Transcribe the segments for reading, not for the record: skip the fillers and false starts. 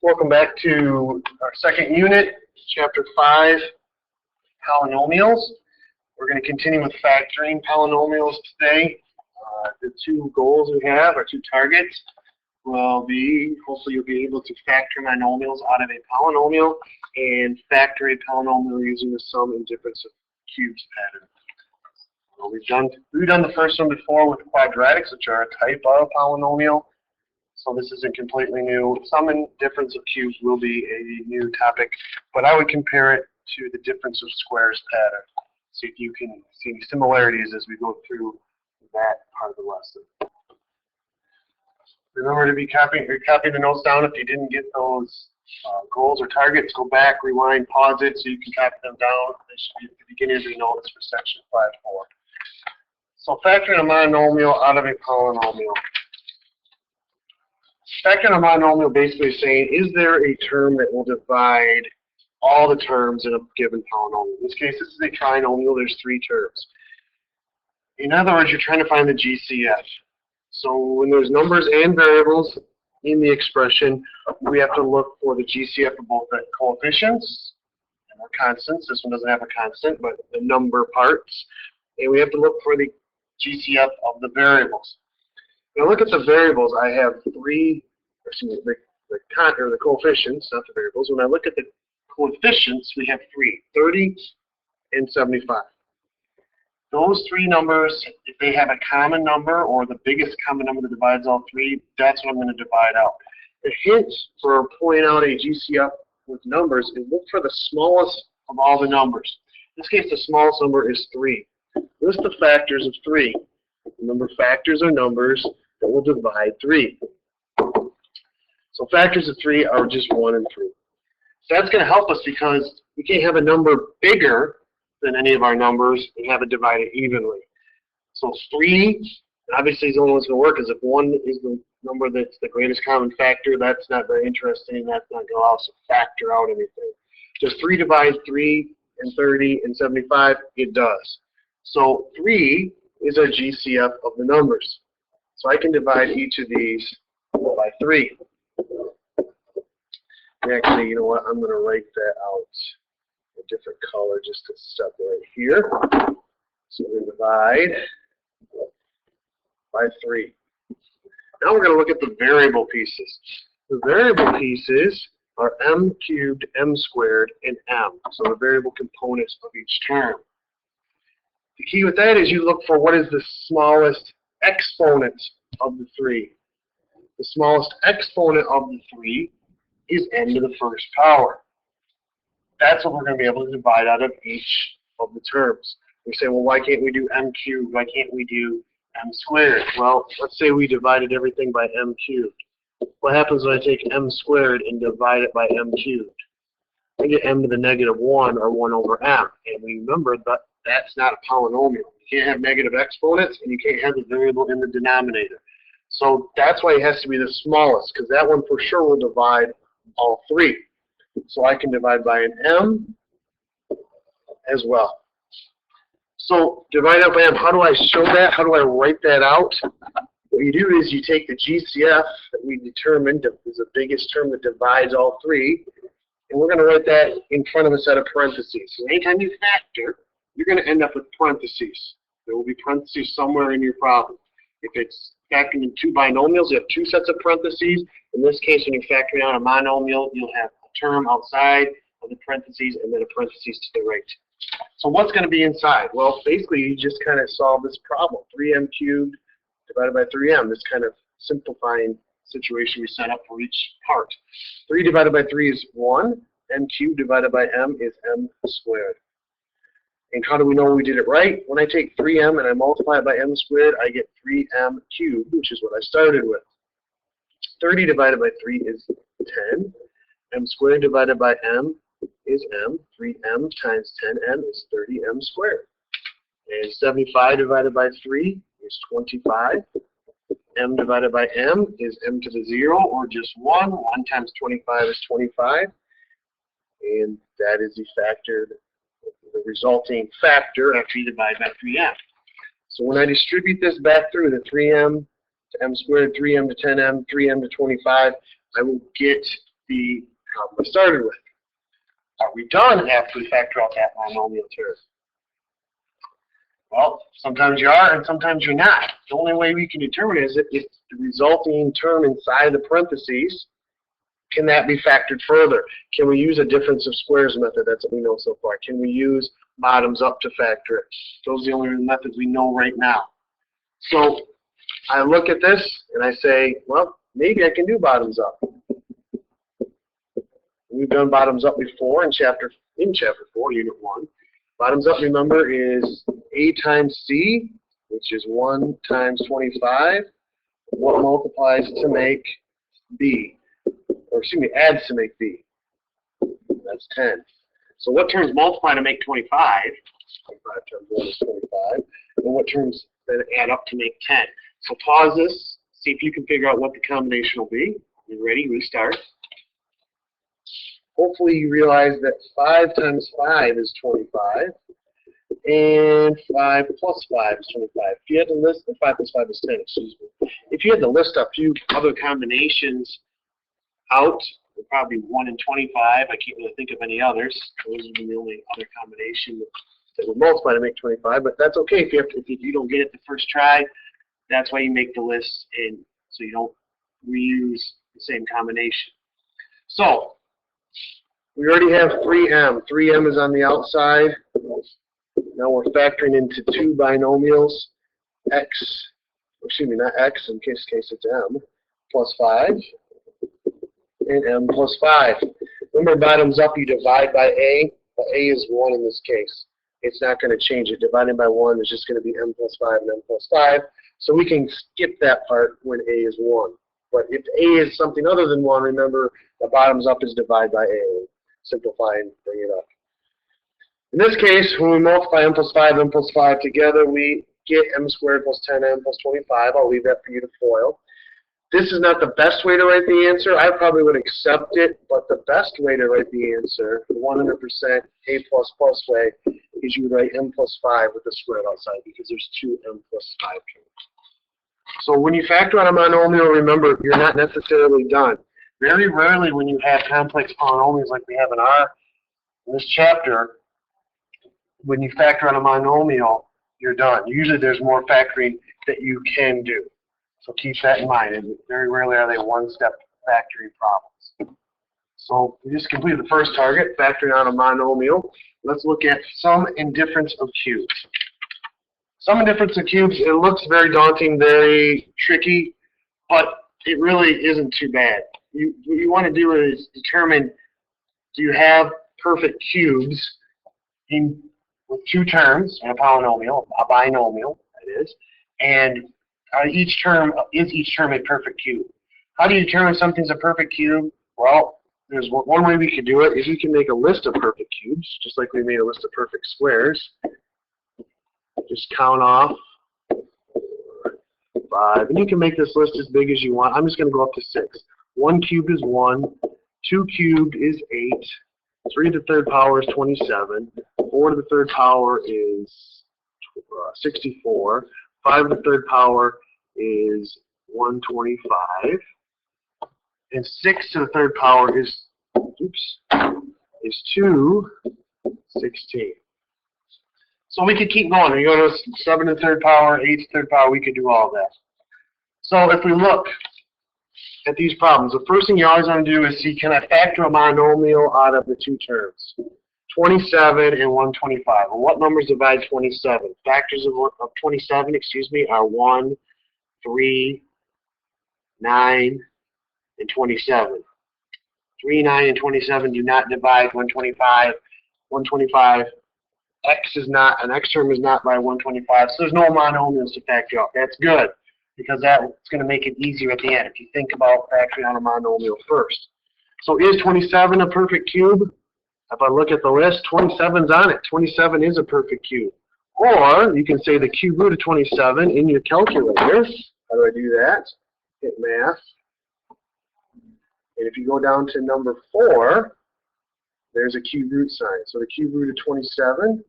Welcome back to our second unit, Chapter 5, Polynomials. We're going to continue with factoring polynomials today. The two goals we have, our two targets, will be, hopefully you'll be able to factor monomials out of a polynomial and factor a polynomial using the sum and difference of cubes pattern. We've done the first one before with quadratics, which are a type of polynomial. So this isn't completely new. Sum and difference of cubes will be a new topic, but I would compare it to the difference of squares pattern. See if you can see similarities as we go through that part of the lesson. Remember to be copying the notes down if you didn't get those goals or targets. Go back, rewind, pause it so you can copy them down. They should be at the beginning of your notes for section 5.4. So factoring a monomial out of a polynomial. Factoring a monomial basically is saying, is there a term that will divide all the terms in a given polynomial? In this case, this is a trinomial. There's three terms. In other words, you're trying to find the GCF. So when there's numbers and variables in the expression, we have to look for the GCF of both the coefficients and the constants. This one doesn't have a constant, but the number parts. And we have to look for the GCF of the variables. Now look at the variables. I have three, the coefficients, not the variables. When I look at the coefficients, we have three, 30 and 75. Those three numbers, if they have a common number or the biggest common number that divides all three, that's what I'm going to divide out. The hint for pulling out a GCF with numbers is look for the smallest of all the numbers. In this case, the smallest number is 3. List the factors of 3. Remember, factors are numbers that will divide 3. So factors of 3 are just 1 and 3. So that's going to help us because we can't have a number bigger than any of our numbers and have it divided evenly. So 3, obviously, is the only one that's going to work, is if 1 is the number that's the greatest common factor, that's not very interesting. That's not going to allow us to factor out anything. Does 3 divide 3 and 30 and 75? It does. So 3 is our GCF of the numbers. So I can divide each of these by 3. Actually, you know what? I'm going to write that out a different color just to separate here. So we divide by 3. Now we're going to look at the variable pieces. The variable pieces are m cubed, m squared, and m. So the variable components of each term. The key with that is you look for what is the smallest exponent of the 3. The smallest exponent of the 3 is n to the first power. That's what we're going to be able to divide out of each of the terms. We say, well, why can't we do m cubed? Why can't we do m squared? Well, let's say we divided everything by m cubed. What happens when I take m squared and divide it by m cubed? I get m to the negative 1, or 1 over m. And we remember that that's not a polynomial. You can't have negative exponents, and you can't have the variable in the denominator. So that's why it has to be the smallest, because that one for sure will divide all 3. So I can divide by an m as well. So divide out by m, how do I show that? How do I write that out? What you do is you take the GCF that we determined is the biggest term that divides all 3, and we're going to write that in front of a set of parentheses. So anytime you factor, you're going to end up with parentheses. There will be parentheses somewhere in your problem. If it's factoring in 2 binomials, you have 2 sets of parentheses. In this case, when you're factoring out a monomial, you'll have a term outside of the parentheses and then a parentheses to the right. So what's going to be inside? Well, basically, you just kind of solve this problem. 3m cubed divided by 3m, this kind of simplifying situation we set up for each part. 3 divided by 3 is 1. M cubed divided by m is m squared. And how do we know we did it right? When I take 3m and I multiply it by m squared, I get 3m cubed, which is what I started with. 30 divided by 3 is 10. M squared divided by m is m. 3m times 10m is 30m squared. And 75 divided by 3 is 25. M divided by m is m to the 0, or just 1. 1 times 25 is 25. And that is the factor, the resulting factor after you divide by 3m. So when I distribute this back through the 3m to m squared, 3m to 10m, 3m to 25, I will get the problem I started with. Are we done after we factor out that monomial term? Well, sometimes you are and sometimes you're not. The only way we can determine is if the resulting term inside the parentheses, can that be factored further? Can we use a difference of squares method? That's what we know so far. Can we use bottoms up to factor it? Those are the only methods we know right now. So I look at this and I say, well, maybe I can do bottoms up. We've done bottoms up before in chapter 4, unit 1. Bottoms up, remember, is A times C, which is 1 times 25. What multiplies to make B? Or excuse me, adds to make B. That's 10. So what terms multiply to make 25? 25 times 1 is 25. And what terms then add up to make 10? So pause this, see if you can figure out what the combination will be. You ready? Restart. Hopefully you realize that 5 times 5 is 25, and 5 plus 5 is 25. If you had to list, 5 plus 5 is 10, excuse me. If you had to list a few other combinations out, probably 1 and 25, I can't really think of any others. Those would be the only other combination that would multiply to make 25, but that's okay if you don't get it the first try. That's why you make the list, and so you don't reuse the same combination. So we already have 3m. 3m is on the outside. Now we're factoring into two binomials, x, excuse me, not x, in this case it's m, plus 5, and m plus 5. Remember, bottoms up, you divide by a, but a is 1 in this case. It's not going to change it. Dividing by 1 is just going to be m plus 5 and m plus 5. So we can skip that part when a is 1. But if a is something other than 1, remember, the bottoms up is divide by a. Simplify and bring it up. In this case, when we multiply m plus 5, m plus 5 together, we get m squared plus 10m plus 25. I'll leave that for you to FOIL. This is not the best way to write the answer. I probably would accept it, but the best way to write the answer, the 100% a plus plus way, is you would write m plus 5 with the squared outside because there's two m plus 5 terms. So when you factor out a monomial, remember, you're not necessarily done. Very rarely when you have complex polynomials like we have in this chapter, when you factor out a monomial, you're done. Usually there's more factoring that you can do. So keep that in mind. And very rarely are they one-step factoring problems. So we just completed the first target, factoring out a monomial. Let's look at sum and difference of cubes. Sum and difference of cubes, it looks very daunting, very tricky, but it really isn't too bad. What you want to do is determine, do you have perfect cubes with two terms in a polynomial, a binomial, that is, and is each term a perfect cube? How do you determine something's a perfect cube? Well, there's one way we could do it is we can make a list of perfect cubes, just like we made a list of perfect squares. Just count off 5, and you can make this list as big as you want. I'm just going to go up to 6. 1 cubed is 1, 2 cubed is 8, 3 to the third power is 27, 4 to the third power is 64, 5 to the third power is 125, and 6 to the third power is 216. So we could keep going. You go to 7 to the third power, 8 to the third power, we could do all that. So if we look at these problems, the first thing you always want to do is see, can I factor a monomial out of the two terms? 27 and 125. Well, what numbers divide 27? Factors of 27, are 1, 3, 9, and 27. 3, 9, and 27 do not divide 125. 125, an x term is not by 125, so there's no monomials to factor out. That's good, because that's going to make it easier at the end if you think about factoring out a monomial first. So is 27 a perfect cube? If I look at the list, 27's on it. 27 is a perfect cube. Or you can say the cube root of 27 in your calculator. How do I do that? Hit math. And if you go down to number 4, there's a cube root sign. So the cube root of 27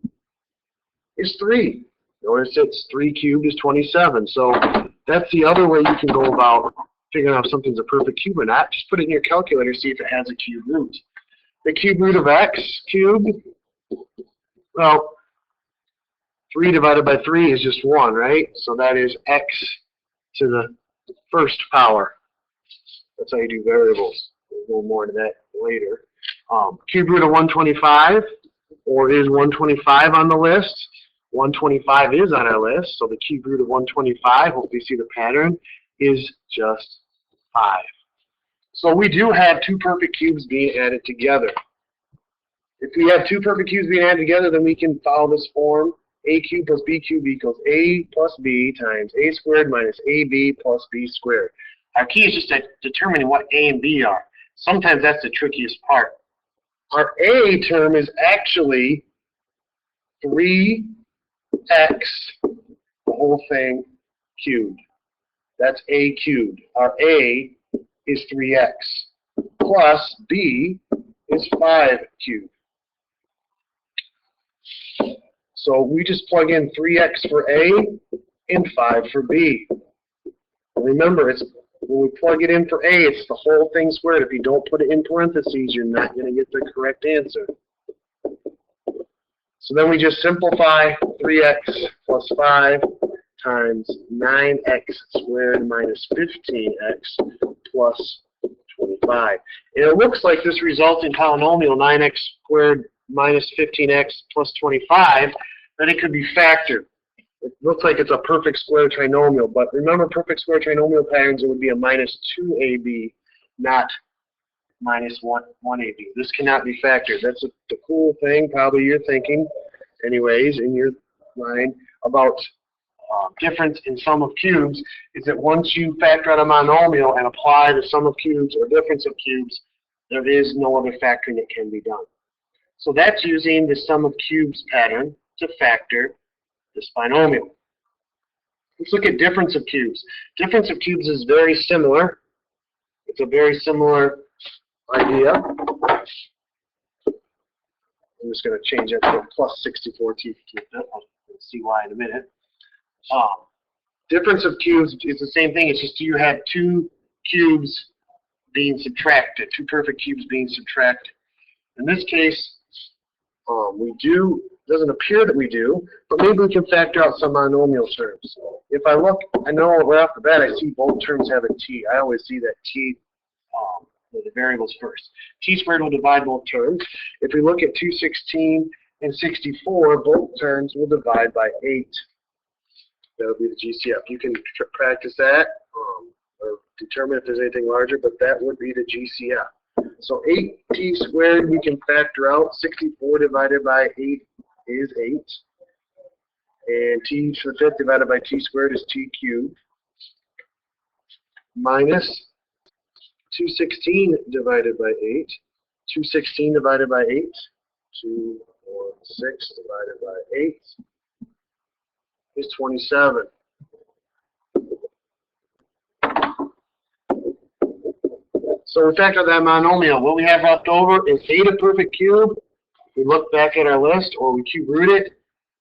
is 3. Notice it's 3 cubed is 27. So that's the other way you can go about figuring out if something's a perfect cube or not, just put it in your calculator, see if it has a cube root. The cube root of x cubed, well, 3 divided by 3 is just 1, right? So that is x to the first power. That's how you do variables. We'll go more into that later. Cube root of 125, or is 125 on the list? 125 is on our list, so the cube root of 125, hopefully you see the pattern, is just 5. So we do have two perfect cubes being added together. If we have two perfect cubes being added together, then we can follow this form. A cubed plus B cubed equals A plus B times A squared minus AB plus B squared. Our key is just determining what A and B are. Sometimes that's the trickiest part. Our A term is actually 3x, the whole thing, cubed. That's A cubed. Our A is 3x, plus B is 5 cubed. So we just plug in 3x for A and 5 for B. Remember, when we plug it in for A, it's the whole thing squared. If you don't put it in parentheses, you're not going to get the correct answer. So then we just simplify 3x plus 5 times 9x squared minus 15x plus 25. And it looks like this resulting polynomial, 9x squared minus 15x plus 25, that it could be factored. It looks like it's a perfect square trinomial, but remember perfect square trinomial patterns, it would be a minus 2ab, not minus 1ab. This cannot be factored. That's the cool thing, probably you're thinking, anyways, in your mind, about difference in sum of cubes, is that once you factor out a monomial and apply the sum of cubes or difference of cubes, there is no other factoring that can be done. So that's using the sum of cubes pattern to factor this binomial. Let's look at difference of cubes. Difference of cubes is very similar. It's a very similar idea. I'm just going to change that to plus 64t. I'll see why in a minute. Difference of cubes is the same thing. It's just you have two cubes being subtracted, two perfect cubes being subtracted. In this case, doesn't appear that we do, but maybe we can factor out some monomial terms. If I look, I know right off the bat I see both terms have a t. I always see that t, the variables first. T squared will divide both terms. If we look at 216 and 64, both terms will divide by 8. That'll be the GCF. You can practice that or determine if there's anything larger, but that would be the GCF. So 8t squared we can factor out. 64 divided by 8 is 8. And t to the fifth divided by t squared is t cubed. Minus 216 divided by 8. 216 divided by 8. 216 divided by 8 is 27. So we factor that monomial. What we have left over is 8 a perfect cube. We look back at our list, or we cube root it.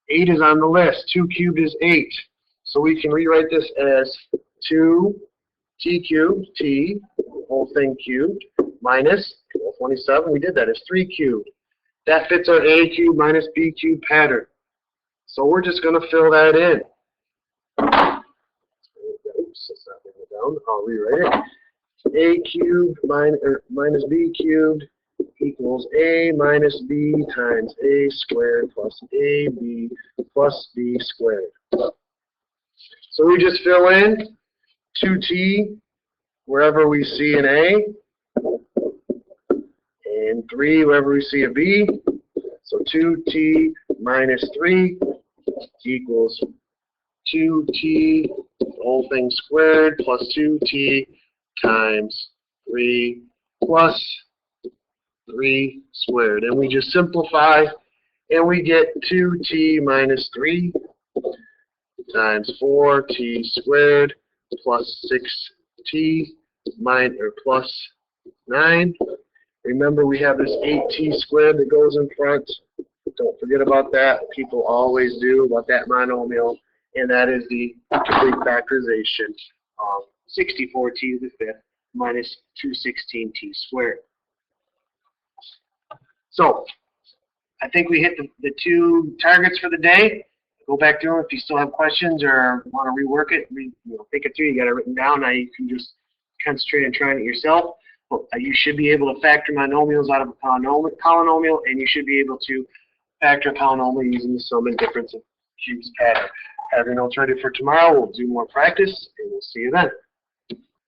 8 is on the list. 2 cubed is 8. So we can rewrite this as 2t cubed, t, whole thing cubed, minus 27. We did that. It's 3 cubed. That fits our a cubed minus b cubed pattern. So we're just going to fill that in. Oops, that's not going down. I'll rewrite it. A cubed minus b cubed equals a minus b times a squared plus ab plus b squared. So we just fill in 2t wherever we see an a, and 3 wherever we see a b. So 2t minus 3 equals 2t, the whole thing squared, plus 2t times 3 plus 3 squared. And we just simplify, and we get 2t minus 3 times 4t squared plus 6t plus 9. Remember, we have this 8t squared that goes in front. Don't forget about that. People always do, about that monomial, and that is the complete factorization. 64t to the fifth minus 216t squared. So I think we hit the two targets for the day. Go back through them if you still have questions or want to rework it. Think it through. You got it written down. Now you can just concentrate on trying it yourself. But you should be able to factor monomials out of a polynomial, and you should be able to factor a polynomial using the sum and difference of cubes pattern. Have your notes ready for tomorrow. We'll do more practice, and we'll see you then.